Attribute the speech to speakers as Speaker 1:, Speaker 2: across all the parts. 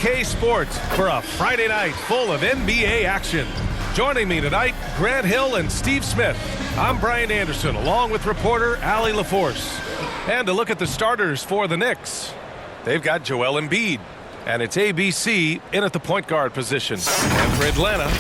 Speaker 1: K Sports for a Friday night full of NBA action. Joining me tonight, Grant Hill and Steve Smith. I'm Brian Anderson, along with reporter Allie LaForce. And to look at the starters for the Knicks, they've got Joel Embiid, and it's ABC in at the point guard position. And for Atlanta,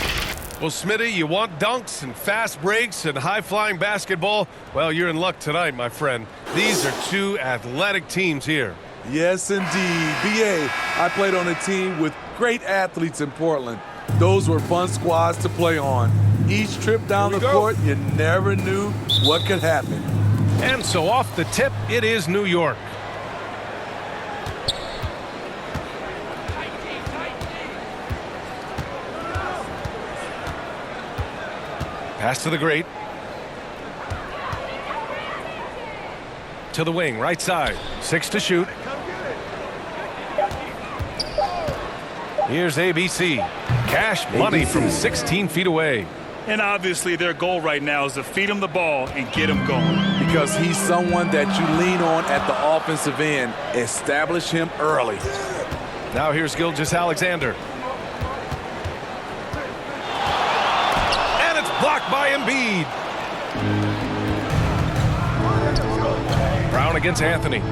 Speaker 1: well, Smitty, you want dunks and fast breaks and high-flying basketball? Well, you're in luck tonight, my friend. These are two athletic teams here.
Speaker 2: Yes, indeed. B.A., I played on a team with great athletes in Portland. Those were fun squads to play on. Each trip down the court, you never knew what could happen.
Speaker 1: And so off the tip, it is New York. Pass to the great. To the wing, right side. 6 to shoot. Here's ABC. Cash money from 16 feet away.
Speaker 3: And obviously their goal right now is to feed him the ball and get him going.
Speaker 2: Because he's someone that you lean on at the offensive end. Establish him early.
Speaker 1: Now here's Gilgeous-Alexander. And it's blocked by Embiid. Brown against Anthony.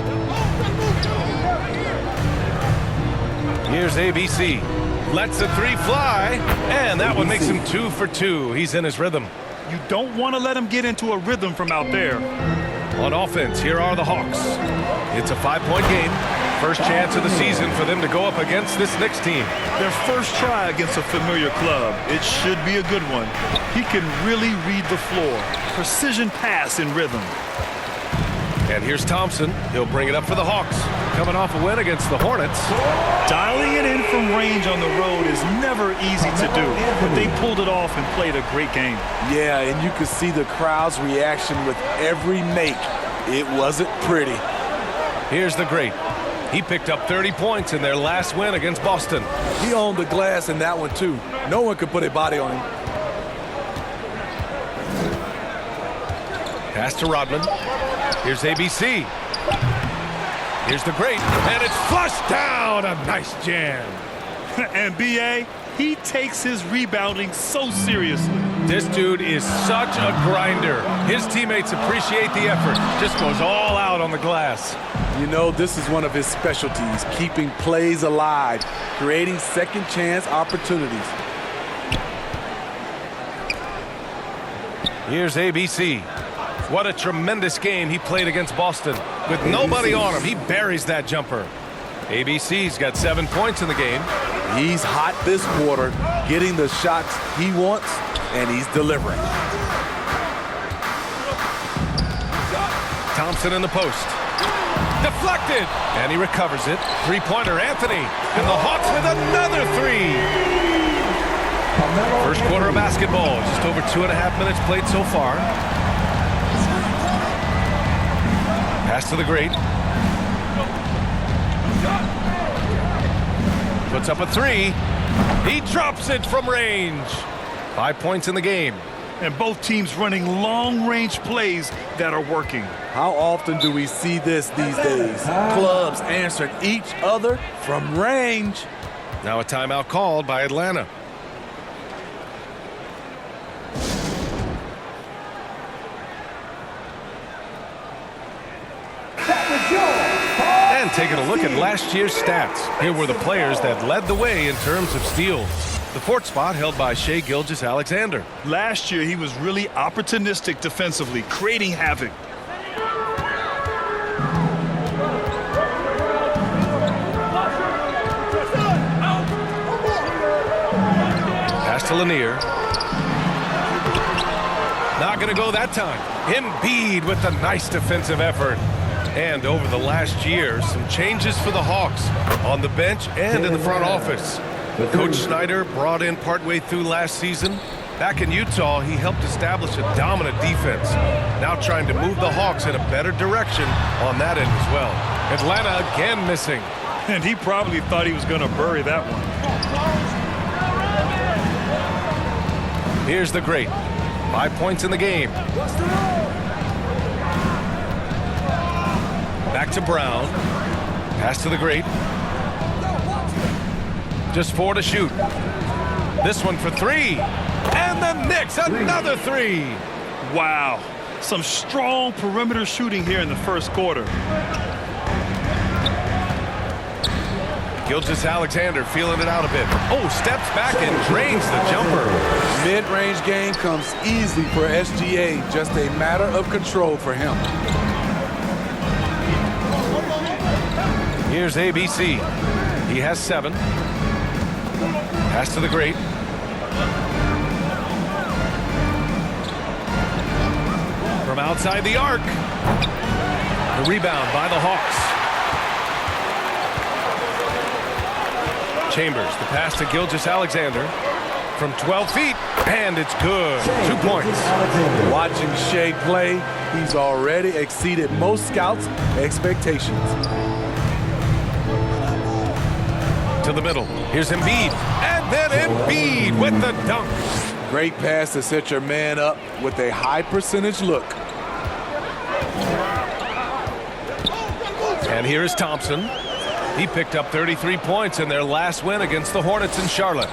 Speaker 1: Here's ABC. Lets the three fly, and that one makes him 2 for 2. He's in his rhythm.
Speaker 3: You don't want to let him get into a rhythm from out there.
Speaker 1: On offense, here are the Hawks. It's a 5-point game. First chance of the season for them to go up against this Knicks team.
Speaker 3: Their first try against a familiar club. It should be a good one. He can really read the floor. Precision pass in rhythm.
Speaker 1: And here's Thompson. He'll bring it up for the Hawks. Coming off a win against the Hornets.
Speaker 3: Dialing it in from range on the road is never easy to do, but they pulled it off and played a great game.
Speaker 2: Yeah, and you could see the crowd's reaction with every make. It wasn't pretty.
Speaker 1: Here's the great. He picked up 30 points in their last win against Boston.
Speaker 2: He owned the glass in that one, too. No one could put a body on him.
Speaker 1: Pass to Rodman. Here's ABC. Here's the great, and it's flushed down. A nice jam.
Speaker 3: And B.A., he takes his rebounding so seriously.
Speaker 1: This dude is such a grinder. His teammates appreciate the effort. Just goes all out on the glass.
Speaker 2: You know, this is one of his specialties, keeping plays alive, creating second chance opportunities.
Speaker 1: Here's ABC. What a tremendous game he played against Boston. With nobody on him, he buries that jumper. ABC's got 7 points in the game.
Speaker 2: He's hot this quarter, getting the shots he wants, and he's delivering.
Speaker 1: Thompson in the post. Deflected, and he recovers it. Three-pointer, Anthony. And the Hawks with another three. First quarter of basketball, just over 2.5 minutes played so far. Pass to the great. Puts up a three. He drops it from range. 5 points in the game.
Speaker 3: And both teams running long-range plays that are working.
Speaker 2: How often do we see this these days? Clubs answering each other from range.
Speaker 1: Now a timeout called by Atlanta. And taking a look at last year's stats. Here were the players that led the way in terms of steals. The fourth spot held by Shai Gilgeous-Alexander.
Speaker 3: Last year, he was really opportunistic defensively, creating havoc.
Speaker 1: Pass to Lanier. Not going to go that time. Embiid with the nice defensive effort. And over the last year, some changes for the Hawks on the bench and in the front office. Coach Snyder brought in partway through last season. Back in Utah, he helped establish a dominant defense. Now trying to move the Hawks in a better direction on that end as well. Atlanta again missing.
Speaker 3: And he probably thought he was going to bury that one.
Speaker 1: Here's the great. 5 points in the game. Back to Brown. Pass to the great. Just 4 to shoot. This one for 3. And the Knicks, another 3.
Speaker 3: Wow. Some strong perimeter shooting here in the first quarter.
Speaker 1: Gilgeous-Alexander feeling it out a bit. Oh, steps back and drains the jumper.
Speaker 2: Mid-range game comes easy for SGA. Just a matter of control for him.
Speaker 1: Here's ABC. He has 7. Pass to the great. From outside the arc. The rebound by the Hawks. Chambers, the pass to Gilgeous-Alexander from 12 feet, and it's good. 2 points.
Speaker 2: Watching Shea play, he's already exceeded most scouts' expectations.
Speaker 1: To the middle. Here's Embiid, and then Embiid with the dunk.
Speaker 2: Great pass to set your man up with a high percentage look.
Speaker 1: And here is Thompson. He picked up 33 points in their last win against the Hornets in Charlotte.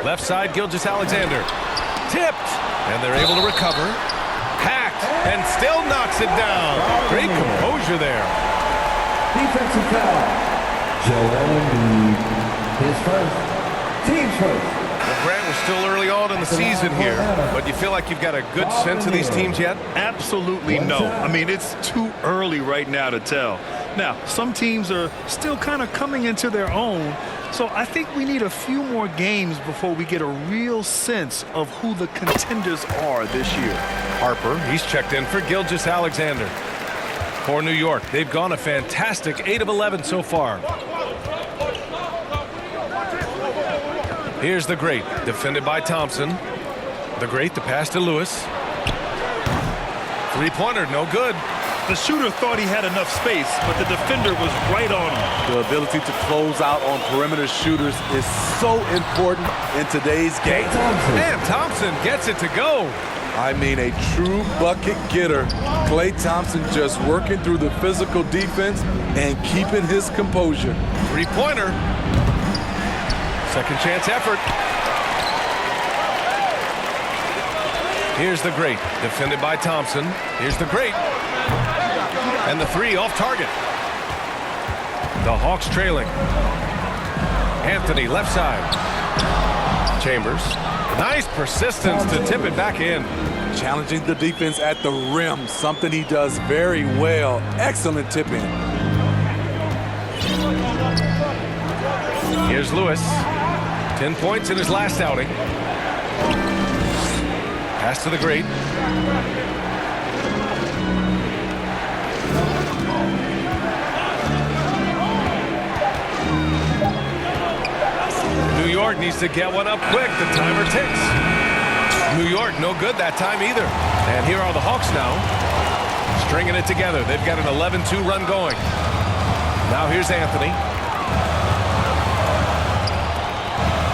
Speaker 1: Left side, Gilgeous-Alexander. Tipped, and they're able to recover. Hacked, and still knocks it down. Great composure there.
Speaker 4: Defensive foul. Joel Embiid. His first. Team's first.
Speaker 1: Well, Grant, we're still early on in the season here, but you feel like you've got a good sense of these teams yet?
Speaker 3: Absolutely no. I mean, it's too early right now to tell. Now, some teams are still kind of coming into their own, so I think we need a few more games before we get a real sense of who the contenders are this year.
Speaker 1: Harper, he's checked in for Gilgeous-Alexander. For New York, they've gone a fantastic 8 of 11 so far. Here's the great, defended by Thompson. The great, the pass to Lewis. Three-pointer, no good.
Speaker 3: The shooter thought he had enough space, but the defender was right on him.
Speaker 2: The ability to close out on perimeter shooters is so important in today's game.
Speaker 1: And Thompson gets it to go.
Speaker 2: I mean, a true bucket getter. Klay Thompson just working through the physical defense and keeping his composure.
Speaker 1: Three-pointer. Second chance effort. Here's the great, defended by Thompson. Here's the great. And the 3 off target. The Hawks trailing. Anthony, left side. Chambers. Nice persistence to tip it back in.
Speaker 2: Challenging the defense at the rim, something he does very well. Excellent tip in.
Speaker 1: Here's Lewis. 10 points in his last outing. Pass to the great. New York needs to get one up quick. The timer ticks. New York, no good that time either. And here are the Hawks now, stringing it together. They've got an 11-2 run going. Now here's Anthony.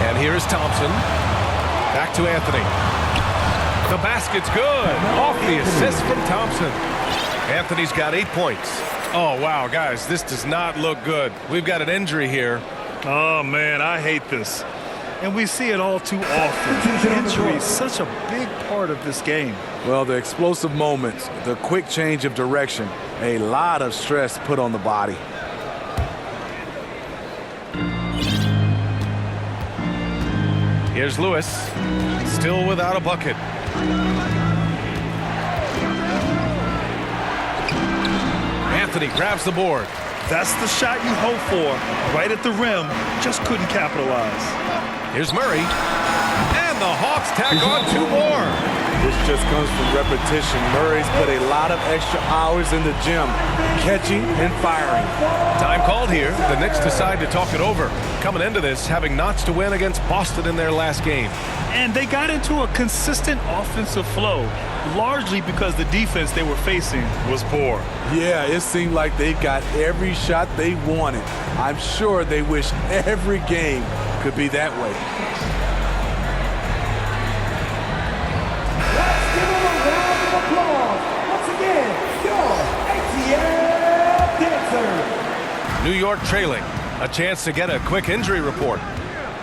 Speaker 1: And here is Thompson. Back to Anthony. The basket's good. Off the assist from Thompson. Anthony's got 8 points. Oh, wow, guys, this does not look good. We've got an injury here.
Speaker 3: Oh, man, I hate this. And we see it all too often. Injury is such a big part of this game.
Speaker 2: Well, the explosive moments, the quick change of direction, a lot of stress put on the body.
Speaker 1: Here's Lewis, still without a bucket. Anthony grabs the board.
Speaker 3: That's the shot you hope for. Right at the rim, just couldn't capitalize.
Speaker 1: Here's Murray. And the Hawks tack on 2 more.
Speaker 2: This just comes from repetition. Murray's put a lot of extra hours in the gym, catching and firing.
Speaker 1: Time called here. The Knicks decide to talk it over. Coming into this, having notched a win against Boston in their last game.
Speaker 3: And they got into a consistent offensive flow, largely because the defense they were facing was poor.
Speaker 2: Yeah, it seemed like they got every shot they wanted. I'm sure they wish every game could be that way.
Speaker 4: Let's give him a round of applause. Once again, your ATL dancer.
Speaker 1: New York trailing. A chance to get a quick injury report.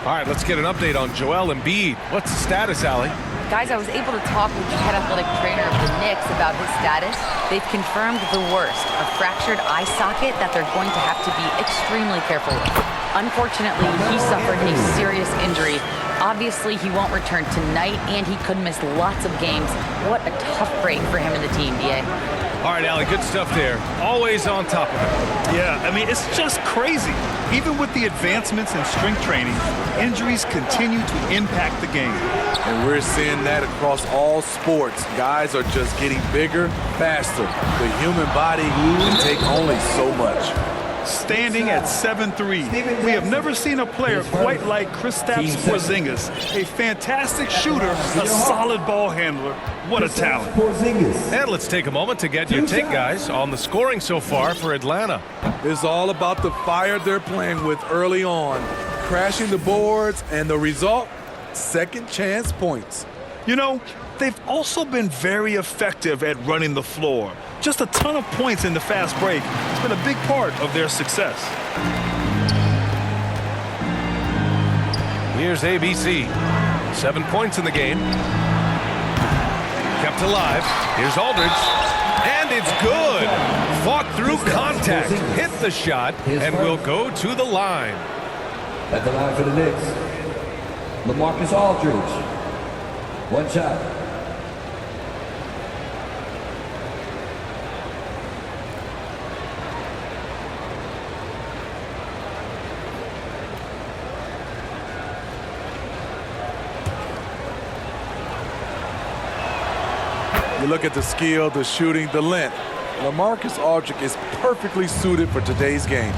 Speaker 1: All right, let's get an update on Joel Embiid. What's the status, Allie?
Speaker 5: Guys, I was able to talk with the head athletic trainer of the Knicks about his status. They've confirmed the worst, a fractured eye socket that they're going to have to be extremely careful with. Unfortunately, he suffered a serious injury. Obviously, he won't return tonight, and he could miss lots of games. What a tough break for him and the team, DA.
Speaker 1: All right, Allie, good stuff there. Always on top of it.
Speaker 3: Yeah, I mean, it's just crazy. Even with the advancements in strength training, injuries continue to impact the game.
Speaker 2: And we're seeing that across all sports. Guys are just getting bigger, faster. The human body can take only so much.
Speaker 3: Standing at 7'3", we have never seen a player quite like Kristaps Porzingis. A fantastic shooter, a solid ball handler. What a talent.
Speaker 1: And let's take a moment to get your take, guys, on the scoring so far for Atlanta.
Speaker 2: It's all about the fire they're playing with early on, crashing the boards, and the result, second chance points.
Speaker 3: You know, they've also been very effective at running the floor. Just a ton of points in the fast break. It's been a big part of their success.
Speaker 1: Here's ABC. 7 points in the game. Kept alive. Here's Aldridge. And it's good. Fought through contact. Hit the shot and will go to the line.
Speaker 4: At the line for the Knicks, LaMarcus Aldridge. One shot.
Speaker 2: You look at the skill, the shooting, the length. LaMarcus Aldridge is perfectly suited for today's game.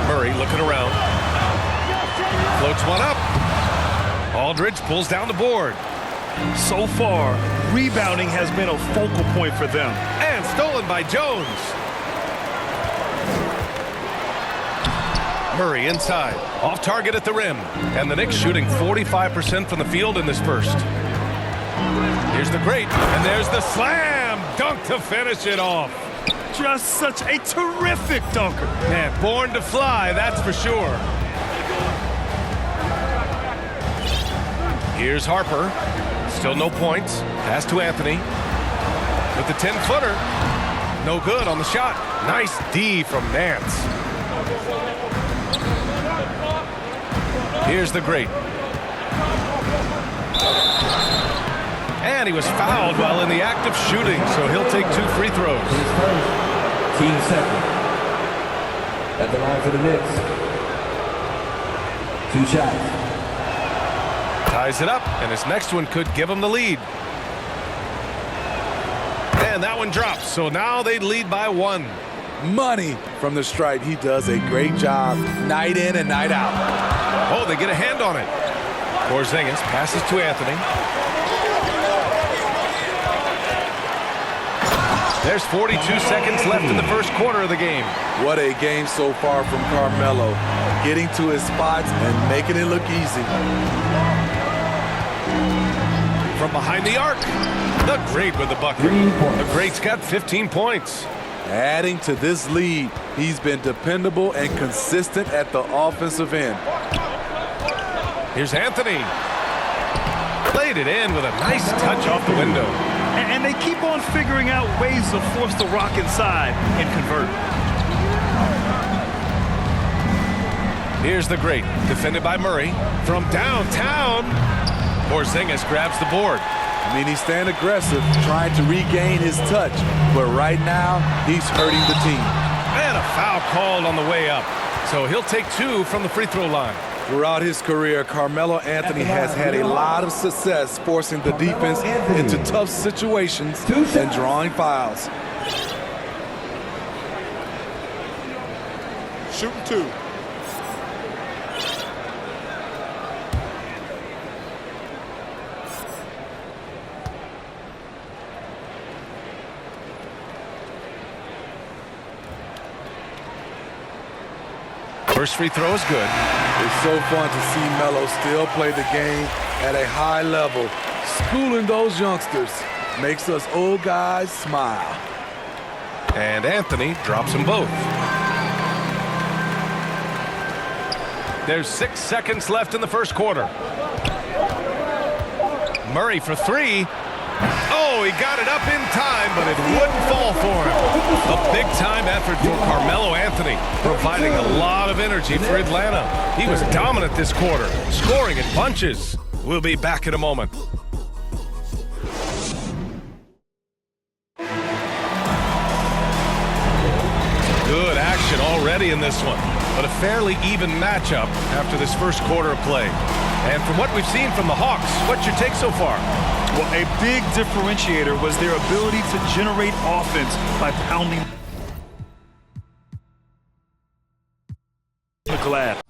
Speaker 1: Murray looking around. Floats one up. Aldridge pulls down the board.
Speaker 3: So far, rebounding has been a focal point for them.
Speaker 1: And stolen by Jones. Murray inside. Off target at the rim. And the Knicks shooting 45% from the field in this first. Here's the great. And there's the slam dunk to finish it off.
Speaker 3: Just such a terrific dunker.
Speaker 1: Man, born to fly, that's for sure. Here's Harper. Still no points. Pass to Anthony. With the 10-footer. No good on the shot. Nice D from Nance. Here's the great. And he was fouled while in the act of shooting, so he'll take 2 free throws.
Speaker 4: Team second. At the line for the Knicks. 2 shots.
Speaker 1: Ties it up, and his next one could give him the lead. And that one drops, so now they lead by 1.
Speaker 2: Money from the stripe. He does a great job night in and night out.
Speaker 1: Oh, they get a hand on it. Porzingis passes to Anthony. There's 42 seconds left in the first quarter of the game.
Speaker 2: What a game so far from Carmelo. Getting to his spots and making it look easy.
Speaker 1: From behind the arc, the great with the bucket.
Speaker 4: 3 points.
Speaker 1: The great's got 15 points.
Speaker 2: Adding to this lead, he's been dependable and consistent at the offensive end.
Speaker 1: Here's Anthony. Played it in with a nice touch off the window.
Speaker 3: And they keep on figuring out ways to force the rock inside and convert.
Speaker 1: Here's the great, defended by Murray. From downtown, Porzingis grabs the board.
Speaker 2: I mean, he's staying aggressive, trying to regain his touch. But right now, he's hurting the team.
Speaker 1: And a foul called on the way up. So he'll take 2 from the free throw line.
Speaker 2: Throughout his career, Carmelo Anthony has had a lot of success forcing the defense into tough situations and drawing fouls. Shooting 2.
Speaker 1: First free throw is good.
Speaker 2: It's so fun to see Melo still play the game at a high level. Schooling those youngsters makes us old guys smile.
Speaker 1: And Anthony drops them both. There's 6 seconds left in the first quarter. Murray for three. Oh, he got it up in time, but it wouldn't fall for him. A big-time effort for Carmelo Anthony, providing a lot of energy for Atlanta. He was dominant this quarter, scoring in bunches. We'll be back in a moment. Good action already in this one, but a fairly even matchup after this first quarter of play. And from what we've seen from the Hawks, what's your take so far?
Speaker 3: Well, a big differentiator was their ability to generate offense by pounding the glass.